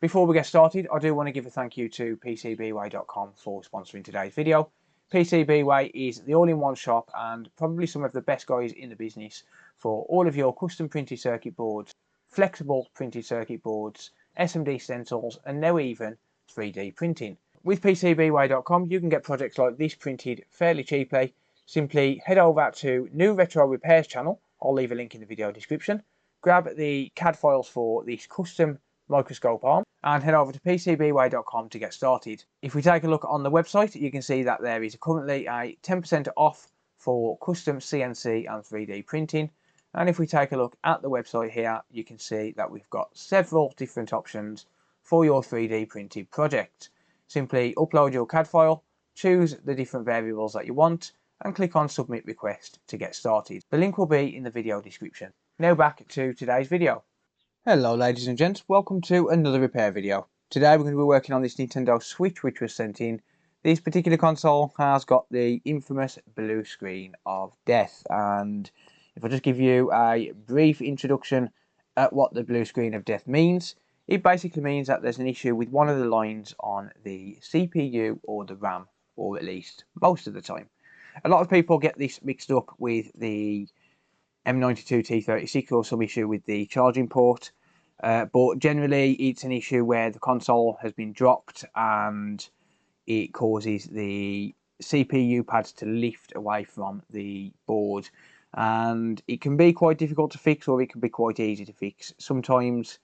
Before we get started, I do want to give a thank you to PCBWay.com for sponsoring today's video. PCBWay is the all-in-one shop and probably some of the best guys in the business for all of your custom printed circuit boards, flexible printed circuit boards, SMD stencils, and now even 3D printing. With PCBWay.com, you can get projects like this printed fairly cheaply. Simply head over to New Retro Repairs channel. I'll leave a link in the video description. Grab the CAD files for this custom microscope arm and head over to PCBWay.com to get started. If we take a look on the website, you can see that there is currently a 10% off for custom CNC and 3D printing. And if we take a look at the website here, you can see that we've got several different options for your 3D printed project. Simply upload your CAD file, choose the different variables that you want, and click on Submit Request to get started. The link will be in the video description. Now back to today's video. Hello ladies and gents, welcome to another repair video. Today we're going to be working on this Nintendo Switch which was sent in. This particular console has got the infamous blue screen of death, and if I just give you a brief introduction at what the blue screen of death means, it basically means that there's an issue with one of the lines on the CPU or the RAM, or at least most of the time. A lot of people get this mixed up with the M92T36 or some issue with the charging port, but generally it's an issue where the console has been dropped and it causes the CPU pads to lift away from the board, and it can be quite difficult to fix or it can be quite easy to fix. Sometimes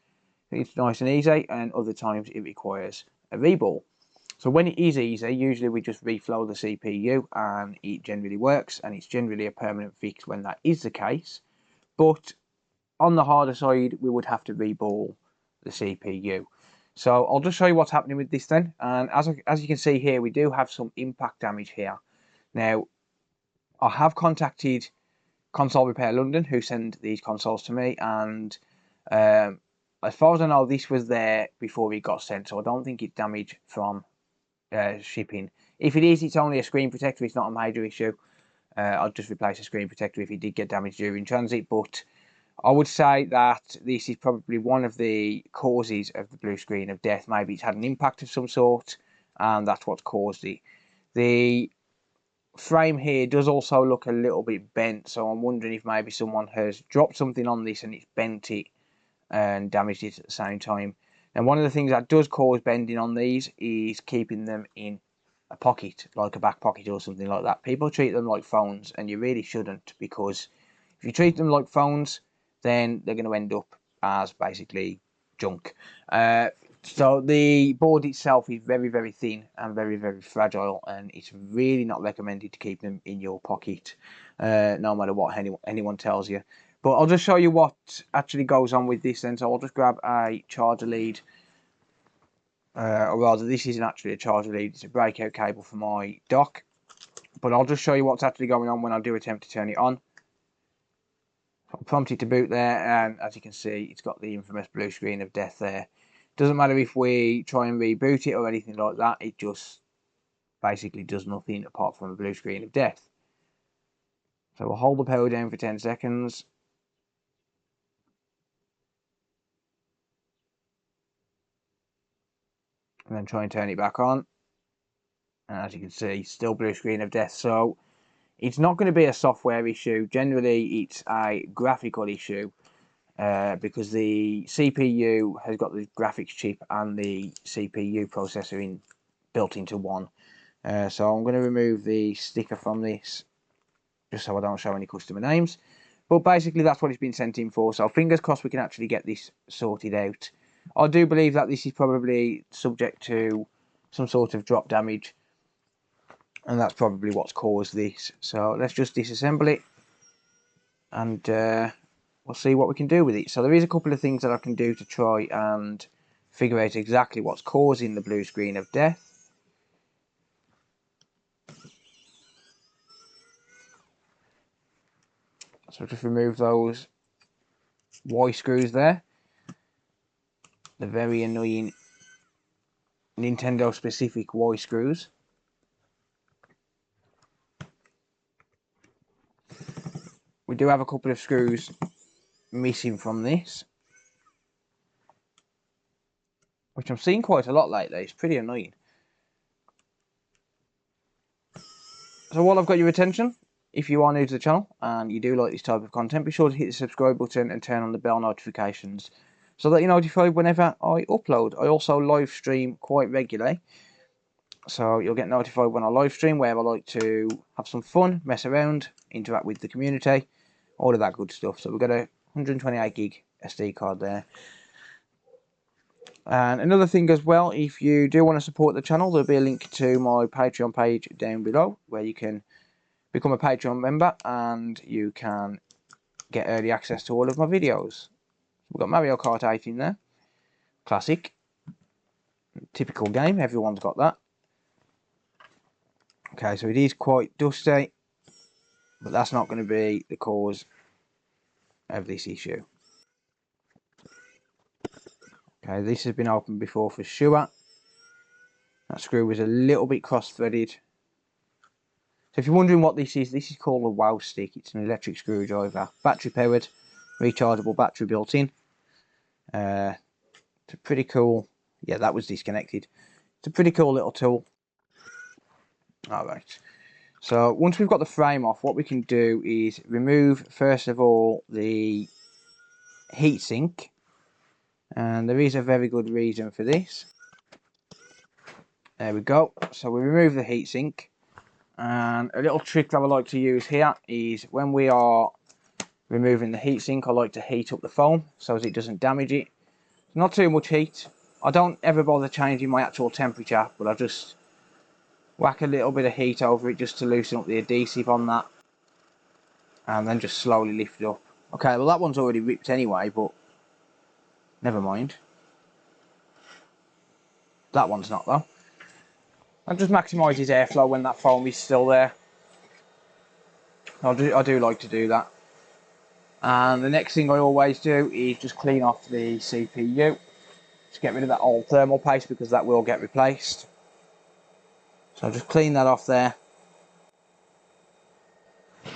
it's nice and easy and other times it requires a reball. So when it is easy, usually we just reflow the CPU and it generally works, and it's generally a permanent fix when that is the case. But on the harder side, we would have to reball the CPU. So I'll just show you what's happening with this then. And as you can see here, we do have some impact damage here. Now, I have contacted Console Repair London, who send these consoles to me, and as far as I know, this was there before it got sent, so I don't think it's damage from shipping. If it is, it's only a screen protector, it's not a major issue. I'll just replace a screen protector if it did get damaged during transit, but I would say that this is probably one of the causes of the blue screen of death. Maybe it's had an impact of some sort and that's what's caused it. The frame here does also look a little bit bent, so I'm wondering if maybe someone has dropped something on this and it's bent it and damaged it at the same time. And one of the things that does cause bending on these is keeping them in a pocket, like a back pocket or something like that. People treat them like phones, and you really shouldn't, because if you treat them like phones, then they're going to end up as basically junk. So the board itself is very, very thin and very, very fragile, and it's really not recommended to keep them in your pocket, no matter what anyone tells you. But I'll just show you what actually goes on with this then. So I'll just grab a charger lead, or rather this isn't actually a charger lead, it's a breakout cable for my dock. But I'll just show you what's actually going on when I do attempt to turn it on. I'll prompt it to boot there, and as you can see, it's got the infamous blue screen of death there. Doesn't matter if we try and reboot it or anything like that, it just basically does nothing apart from a blue screen of death. So we'll hold the power down for 10 seconds. And then try and turn it back on. And as you can see, still blue screen of death. So it's not going to be a software issue. Generally, it's a graphical issue, because the CPU has got the graphics chip and the CPU processor built into one. So I'm going to remove the sticker from this, just so I don't show any customer names. But basically that's what it's been sent in for, so fingers crossed we can actually get this sorted out. I do believe that this is probably subject to some sort of drop damage, and that's probably what's caused this. So let's just disassemble it, and we'll see what we can do with it. So there is a couple of things that I can do to try and figure out exactly what's causing the blue screen of death. So just remove those Y screws there. The very annoying Nintendo specific Y screws. We do have a couple of screws missing from this. which I'm seeing quite a lot lately. It's pretty annoying. So while I've got your attention, if you are new to the channel and you do like this type of content, be sure to hit the subscribe button and turn on the bell notifications so that you're notified whenever I upload. I also live stream quite regularly, so you'll get notified when I live stream, where I like to have some fun, mess around, interact with the community, all of that good stuff. So we've got a 128 gig SD card there. And another thing as well, if you do want to support the channel, there'll be a link to my Patreon page down below where you can become a Patreon member and you can get early access to all of my videos. We've got Mario Kart 8 in there. Classic. Typical game, everyone's got that. Okay, so it is quite dusty, but that's not going to be the cause of this issue. Okay, this has been opened before for sure. That screw was a little bit cross-threaded. So if you're wondering what this is called a wow stick. It's an electric screwdriver. Battery powered, rechargeable battery built in. It's a pretty cool, yeah, that was disconnected. It's a pretty cool little tool. Alright, so once we've got the frame off, what we can do is remove, first of all, the heatsink. And there is a very good reason for this. There we go. So we remove the heatsink. And a little trick that I like to use here is when we are removing the heatsink, I like to heat up the foam so as it doesn't damage it. Not too much heat. I don't ever bother changing my actual temperature, but I just whack a little bit of heat over it just to loosen up the adhesive on that. And then just slowly lift it up. Okay, well that one's already ripped anyway, but never mind. That one's not though. That just maximises airflow when that foam is still there. I do like to do that. And the next thing I always do is just clean off the CPU. Just get rid of that old thermal paste because that will get replaced. So I'll just clean that off there.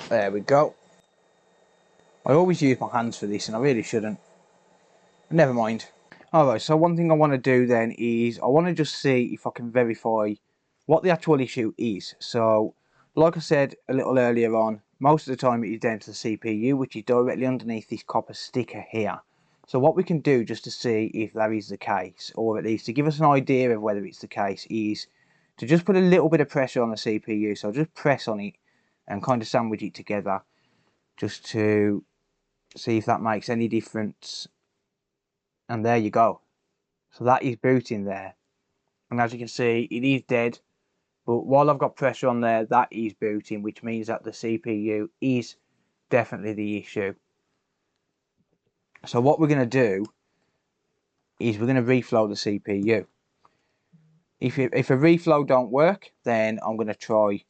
There we go. I always use my hands for this and I really shouldn't. But never mind. Alright, so one thing I want to do then is I want to just see if I can verify what the actual issue is. So, like I said a little earlier on, most of the time it is down to the CPU, which is directly underneath this copper sticker here. So what we can do just to see if that is the case, or at least to give us an idea of whether it's the case, is to just put a little bit of pressure on the CPU. So just press on it and kind of sandwich it together just to see if that makes any difference. And there you go. So that is booting there. And as you can see, it is dead. But while I've got pressure on there, that is booting, which means that the CPU is definitely the issue. So what we're going to do is we're going to reflow the CPU. If a reflow don't work, then I'm going to try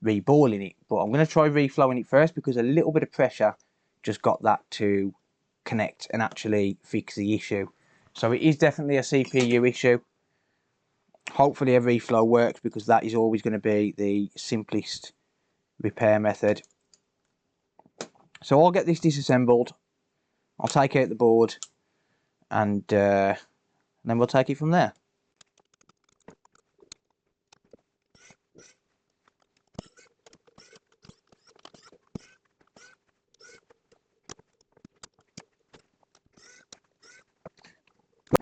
reballing it. But I'm going to try reflowing it first because a little bit of pressure just got that to connect and actually fix the issue. So it is definitely a CPU issue. Hopefully a reflow works because that is always going to be the simplest repair method. So I'll get this disassembled. I'll take out the board and then we'll take it from there.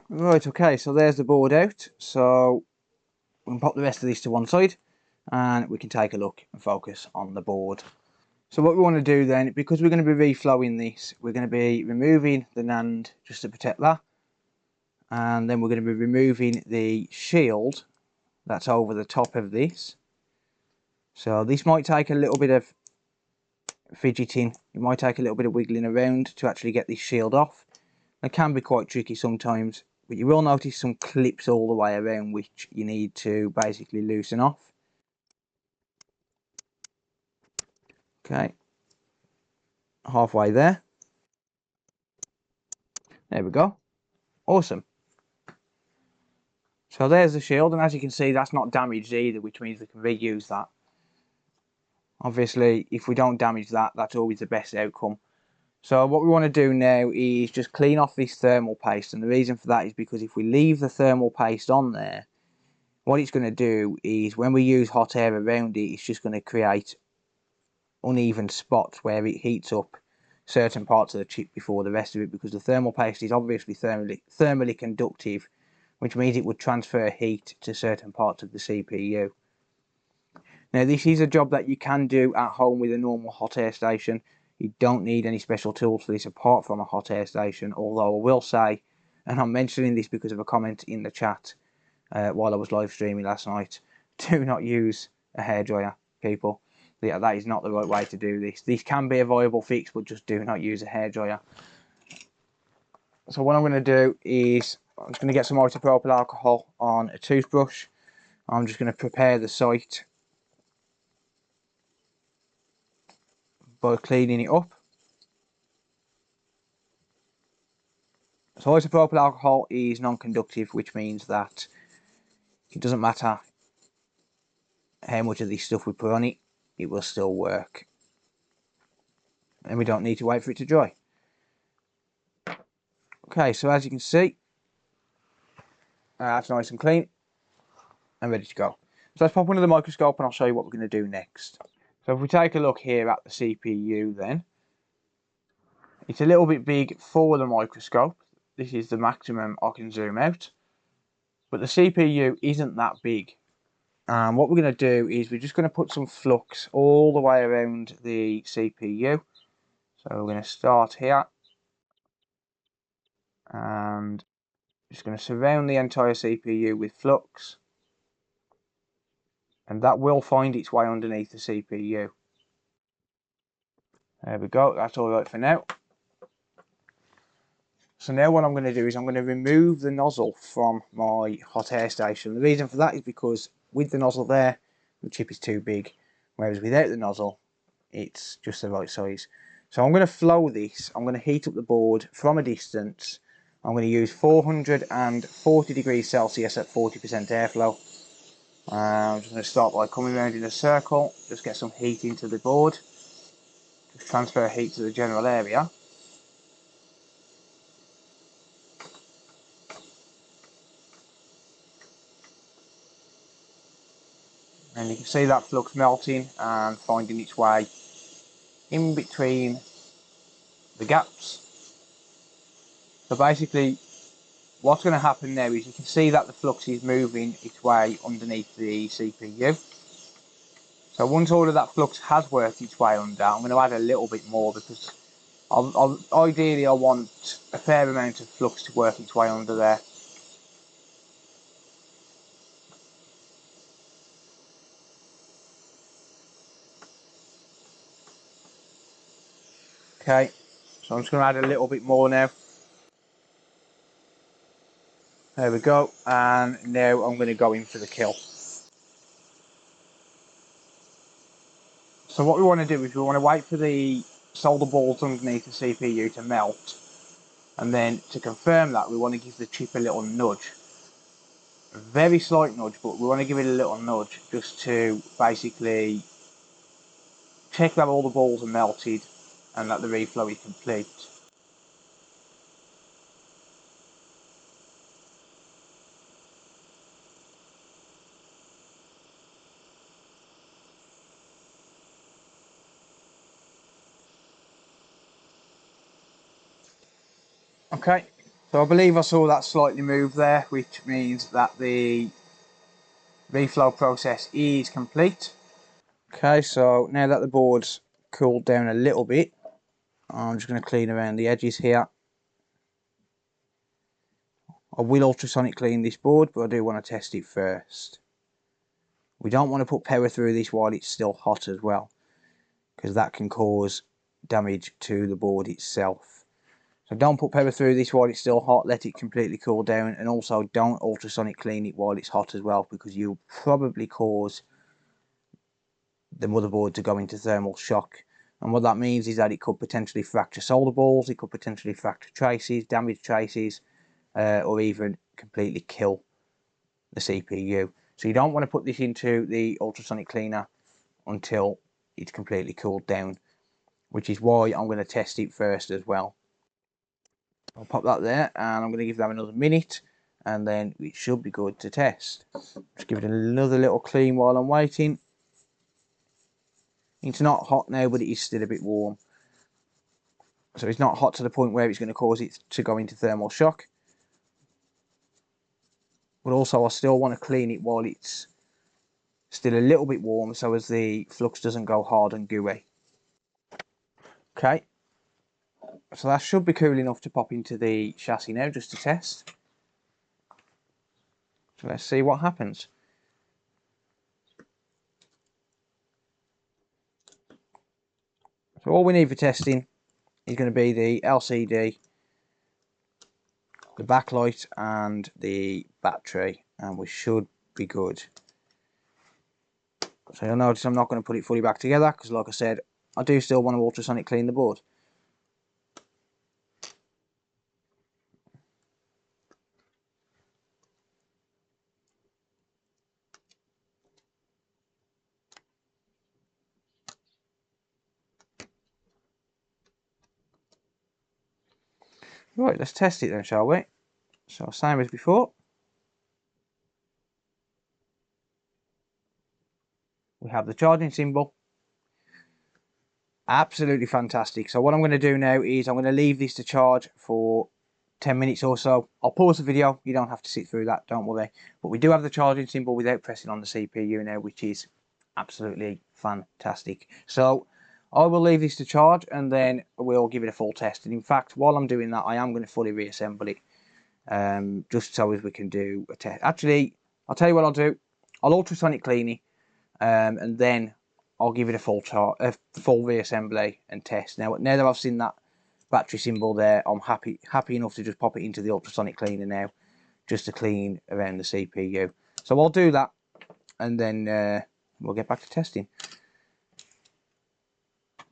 Right, okay, so there's the board out. So we can pop the rest of this to one side and we can take a look and focus on the board. So what we want to do then, because we're going to be reflowing this, we're going to be removing the NAND just to protect that. And then we're going to be removing the shield that's over the top of this. So this might take a little bit of fidgeting. It might take a little bit of wiggling around to actually get this shield off. It can be quite tricky sometimes, but you will notice some clips all the way around which you need to basically loosen off. Okay, halfway there. There we go. Awesome. So there's the shield, and as you can see, that's not damaged either, which means we can reuse that. Obviously, if we don't damage that, that's always the best outcome. So what we want to do now is just clean off this thermal paste, and the reason for that is because if we leave the thermal paste on there, what it's going to do is when we use hot air around it, it's just going to create uneven spots where it heats up certain parts of the chip before the rest of it, because the thermal paste is obviously thermally conductive, which means it would transfer heat to certain parts of the CPU. Now this is a job that you can do at home with a normal hot air station. You don't need any special tools for this apart from a hot air station, although I will say, and I'm mentioning this because of a comment in the chat while I was live streaming last night, do not use a hairdryer, people. Yeah, that is not the right way to do this. This can be a viable fix, but just do not use a hairdryer. So what I'm going to do is I'm just going to get some isopropyl alcohol on a toothbrush. I'm just going to prepare the site by cleaning it up. So isopropyl alcohol is non-conductive, which means that it doesn't matter how much of this stuff we put on it, it will still work. And we don't need to wait for it to dry. Okay, so as you can see, that's nice and clean and ready to go. So let's pop under the microscope and I'll show you what we're going to do next. So if we take a look here at the CPU then, it's a little bit big for the microscope. This is the maximum I can zoom out. But the CPU isn't that big. And what we're going to do is we're just going to put some flux all the way around the CPU. So we're going to start here and just going to surround the entire CPU with flux, and that will find its way underneath the CPU. There we go, that's all right for now. So now what I'm going to do is I'm going to remove the nozzle from my hot air station. The reason for that is because with the nozzle there, the chip is too big, whereas without the nozzle, it's just the right size. So I'm going to flow this, I'm going to heat up the board from a distance. I'm going to use 440 degrees Celsius at 40% airflow. I'm just going to start by coming around in a circle, just get some heat into the board, just transfer heat to the general area. And you can see that flux melting and finding its way in between the gaps. So basically what's going to happen now is you can see that the flux is moving its way underneath the CPU. So once all of that flux has worked its way under, I'm going to add a little bit more because ideally I want a fair amount of flux to work its way under there. Okay, so I'm just going to add a little bit more now. There we go, and now I'm going to go in for the kill. So what we want to do is we want to wait for the solder balls underneath the CPU to melt, and then to confirm that we want to give the chip a little nudge. A very slight nudge, but we want to give it a little nudge just to basically check that all the balls are melted and that the reflow is complete. Okay, so I believe I saw that slightly move there, which means that the reflow process is complete. Okay, so now that the board's cooled down a little bit, I'm just going to clean around the edges here. I will ultrasonic clean this board, but I do want to test it first. We don't want to put power through this while it's still hot as well, because that can cause damage to the board itself. So don't put power through this while it's still hot, let it completely cool down, and also don't ultrasonic clean it while it's hot as well, because you'll probably cause the motherboard to go into thermal shock. And what that means is that it could potentially fracture solder balls, it could potentially fracture traces, damage traces, or even completely kill the CPU. So you don't want to put this into the ultrasonic cleaner until it's completely cooled down. which is why I'm going to test it first as well. I'll pop that there, and I'm going to give that another minute, and then it should be good to test. Just give it another little clean while I'm waiting. It's not hot now, but it is still a bit warm. So it's not hot to the point where it's going to cause it to go into thermal shock. But also I still want to clean it while it's still a little bit warm, so as the flux doesn't go hard and gooey. Okay, so that should be cool enough to pop into the chassis now, just to test. So let's see what happens. So all we need for testing is going to be the LCD, the backlight and the battery, and we should be good. So you'll notice I'm not going to put it fully back together, because like I said, I do still want to ultrasonic clean the board. Right, let's test it then, shall we? So same as before. We have the charging symbol. Absolutely fantastic. So what I'm going to do now is I'm going to leave this to charge for 10 minutes or so. I'll pause the video. You don't have to sit through that, don't worry. But we do have the charging symbol without pressing on the CPU now, which is absolutely fantastic. So I will leave this to charge, and then we'll give it a full test. And in fact, while I'm doing that, I am going to fully reassemble it, just so as we can do a test. Actually, I'll tell you what I'll do. I'll ultrasonic clean it, and then I'll give it a full reassembly and test. Now that I've seen that battery symbol there, I'm happy enough to just pop it into the ultrasonic cleaner now, just to clean around the CPU. So I'll do that, and then we'll get back to testing.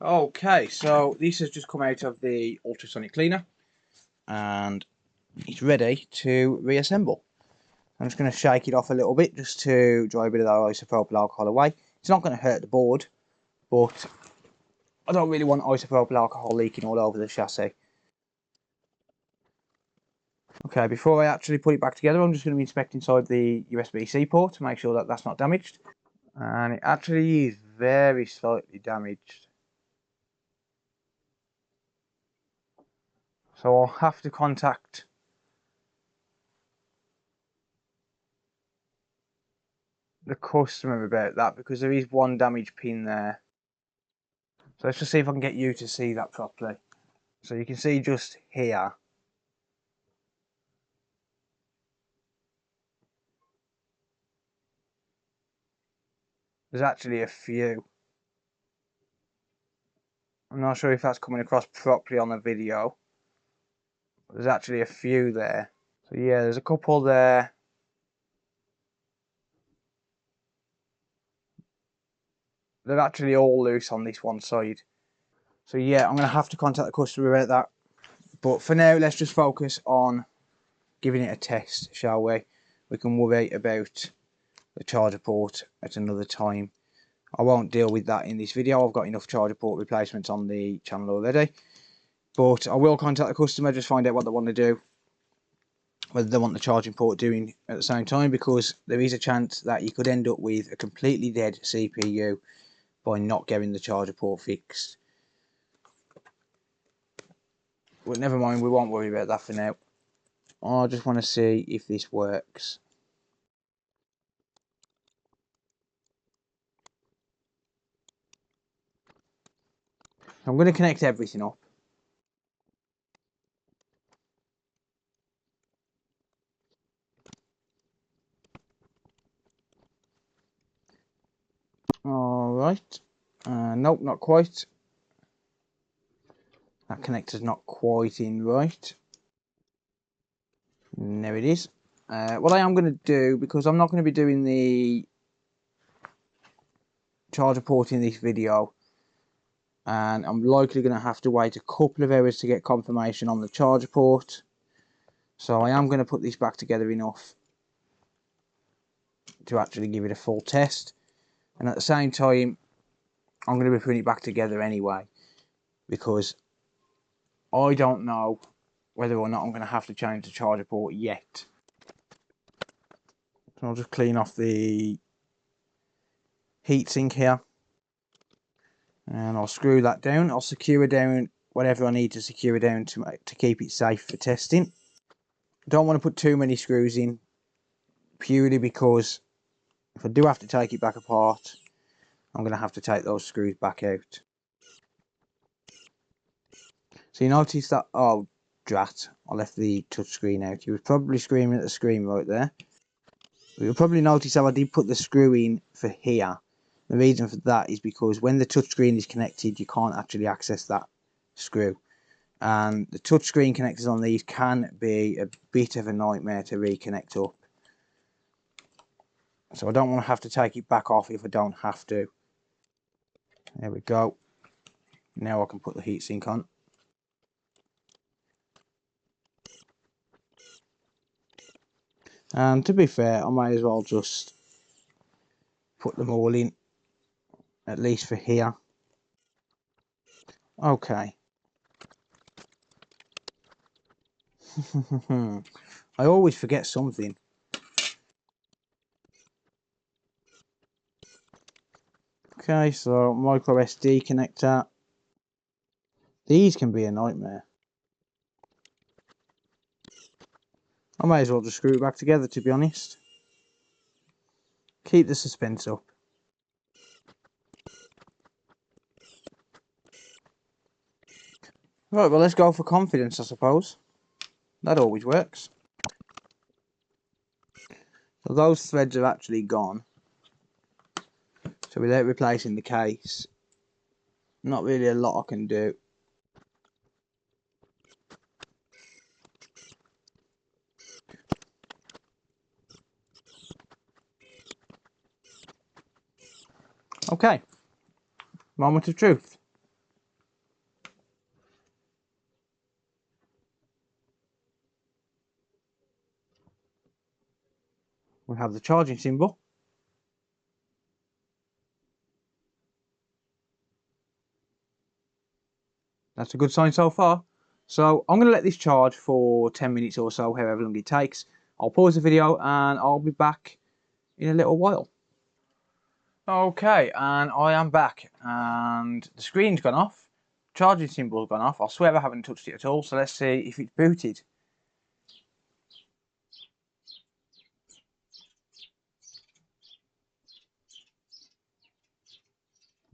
Okay, so this has just come out of the ultrasonic cleaner, and it's ready to reassemble. I'm just going to shake it off a little bit, just to dry a bit of that isopropyl alcohol away. It's not going to hurt the board, but I don't really want isopropyl alcohol leaking all over the chassis. Okay, before I actually put it back together, I'm just going to be inspecting inside the USB-C port to make sure that that's not damaged. And it actually is very slightly damaged. So I'll have to contact the customer about that, because there is one damaged pin there. So let's just see if I can get you to see that properly. So you can see just here, there's actually a few. I'm not sure if that's coming across properly on the video. There's actually a few there. So yeah, there's a couple there. They're actually all loose on this one side. So yeah, I'm going to have to contact the customer about that. But for now, let's just focus on giving it a test, shall we? We can worry about the charger port at another time. I won't deal with that in this video. I've got enough charger port replacements on the channel already. But I will contact the customer, just find out what they want to do, whether they want the charging port doing at the same time, because there is a chance that you could end up with a completely dead CPU by not getting the charger port fixed. But never mind, we won't worry about that for now. I just want to see if this works. I'm going to connect everything up. Alright. Nope, not quite. That connector's not quite in right. There it is. What I am going to do, because I'm not going to be doing the charger port in this video, and I'm likely going to have to wait a couple of hours to get confirmation on the charger port, so I am going to put this back together enough to actually give it a full test, and at the same time I'm going to be putting it back together anyway. because I don't know whether or not I'm going to have to change the charger port yet. So I'll just clean off the heatsink here, and I'll screw that down. I'll secure down whatever I need to secure down to keep it safe for testing. Don't want to put too many screws in, purely because if I do have to take it back apart, I'm going to have to take those screws back out. So you notice that, oh drat, I left the touchscreen out. You were probably screaming at the screen right there. You'll probably notice how I did put the screw in for here. The reason for that is because when the touchscreen is connected, you can't actually access that screw. And the touchscreen connectors on these can be a bit of a nightmare to reconnect up. So I don't want to have to take it back off if I don't have to. There we go. Now I can put the heatsink on. And to be fair, I might as well just put them all in, at least for here. Okay. I always forget something. Okay, so micro SD connector. These can be a nightmare. I might as well just screw it back together, to be honest. Keep the suspense up. Right, well, let's go for confidence, I suppose. That always works. So those threads are actually gone. So without replacing the case, not really a lot I can do. Okay, moment of truth. We have the charging symbol. That's a good sign so far. So I'm going to let this charge for 10 minutes or so, however long it takes. I'll pause the video and I'll be back in a little while. Okay, and I am back, and the screen's gone off, charging symbol's gone off. I swear I haven't touched it at all, so let's see if it's booted.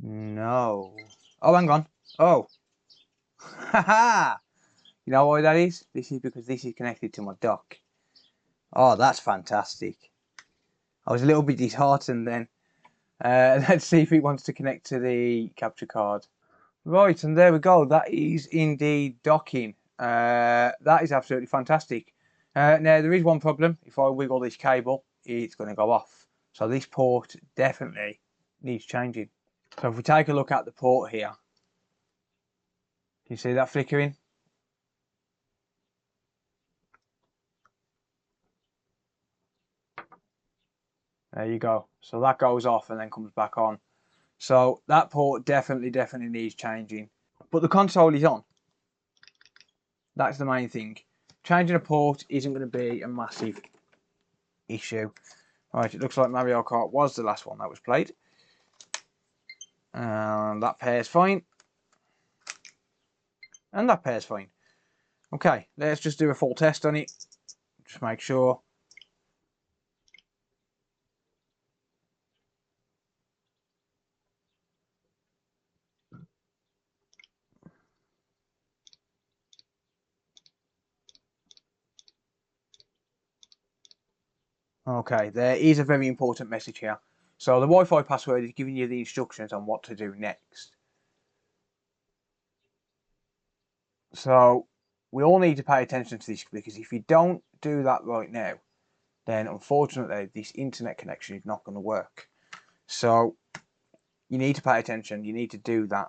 No. Oh, hang on. Oh. Haha! You know why that is? This is because this is connected to my dock. Oh, that's fantastic. I was a little bit disheartened then. Let's see if it wants to connect to the capture card. Right, and there we go. That is indeed docking. That is absolutely fantastic. Now, there is one problem. If I wiggle this cable, it's going to go off. So this port definitely needs changing. So if we take a look at the port here, can you see that flickering? There you go. So that goes off and then comes back on. So that port definitely needs changing. But the console is on. That's the main thing. Changing a port isn't going to be a massive issue. Right, it looks like Mario Kart was the last one that was played. And that pair's fine. And that pair's fine. Okay, let's just do a full test on it. Just make sure. Okay, there is a very important message here. So the Wi-Fi password is giving you the instructions on what to do next. So we all need to pay attention to this, because if you don't do that right now, then unfortunately this internet connection is not going to work. So you need to pay attention, you need to do that.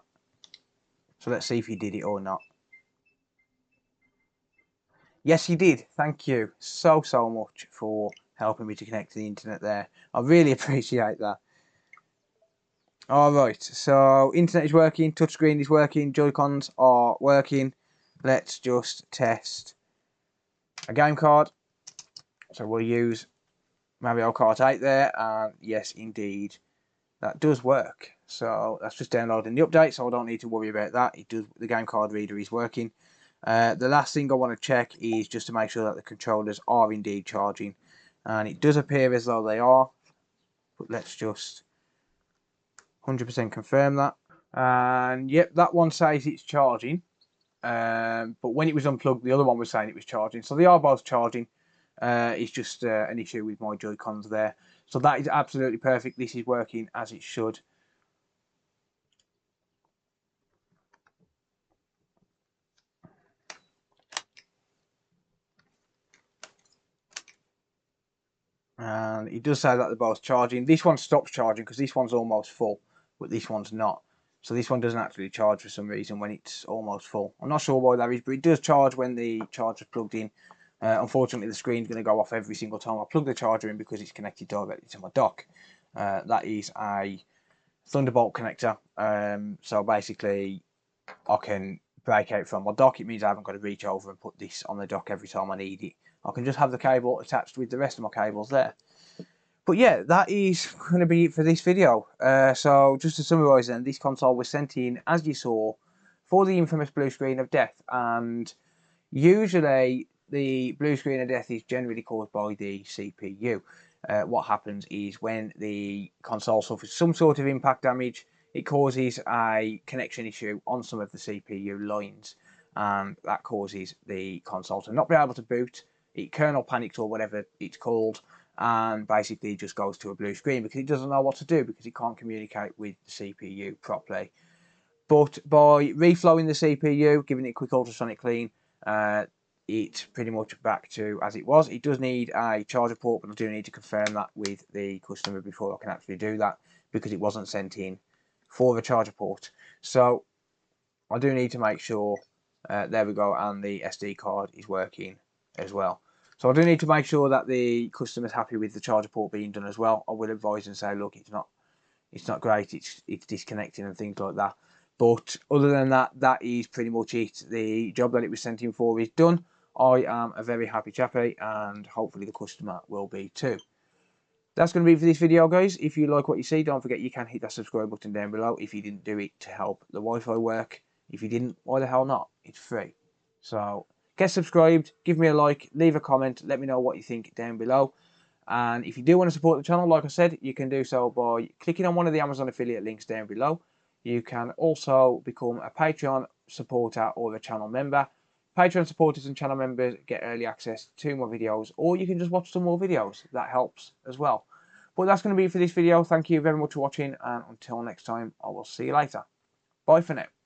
So let's see if you did it or not. Yes, you did. Thank you so much for helping me to connect to the internet there. I really appreciate that. Alright, so internet is working, touchscreen is working, Joy-Cons are working. Let's just test a game card. So we'll use Mario Kart 8 there, and yes indeed that does work. So that's just downloading the update, so I don't need to worry about that. It does. The game card reader is working. The last thing I want to check is just to make sure that the controllers are indeed charging, and it does appear as though they are, but let's just 100% confirm that. And yep, that one says it's charging, but when it was unplugged the other one was saying it was charging, so they are both charging. It's just an issue with my Joy-Cons there. So that is absolutely perfect. This is working as it should. And it does say that they're both charging. This one stops charging because this one's almost full, but this one's not. So this one doesn't actually charge for some reason when it's almost full. I'm not sure why that is, but it does charge when the charger's plugged in. Unfortunately, the screen's going to go off every single time I plug the charger in because it's connected directly to my dock. That is a Thunderbolt connector. So basically, I can break out from my dock. It means I haven't got to reach over and put this on the dock every time I need it. I can just have the cable attached with the rest of my cables there. But yeah, that is going to be it for this video. So just to summarise then, this console was sent in, as you saw, for the infamous blue screen of death. And usually the blue screen of death is generally caused by the CPU. What happens is when the console suffers some sort of impact damage, it causes a connection issue on some of the CPU lines, and that causes the console to not be able to boot. It kernel panics or whatever it's called, and basically just goes to a blue screen because it doesn't know what to do because it can't communicate with the CPU properly. But by reflowing the CPU, giving it a quick ultrasonic clean, it's pretty much back to as it was. It does need a charger port, but I do need to confirm that with the customer before I can actually do that because it wasn't sent in for the charger port. So I do need to make sure, there we go, and the SD card is working as well. So I do need to make sure that the customer's happy with the charger port being done as well. I will advise and say, look, it's not great, it's disconnecting and things like that. But other than that, that is pretty much it. The job that it was sent in for is done. I am a very happy chappy, and hopefully the customer will be too. That's going to be it for this video, guys. If you like what you see, don't forget you can hit that subscribe button down below if you didn't do it to help the Wi-Fi work. If you didn't, why the hell not? It's free. So get subscribed, give me a like, leave a comment, let me know what you think down below. And if you do want to support the channel, like I said, you can do so by clicking on one of the Amazon affiliate links down below. You can also become a Patreon supporter or a channel member. Patreon supporters and channel members get early access to my videos, or you can just watch some more videos. That helps as well. But that's going to be it for this video. Thank you very much for watching, and until next time, I will see you later. Bye for now.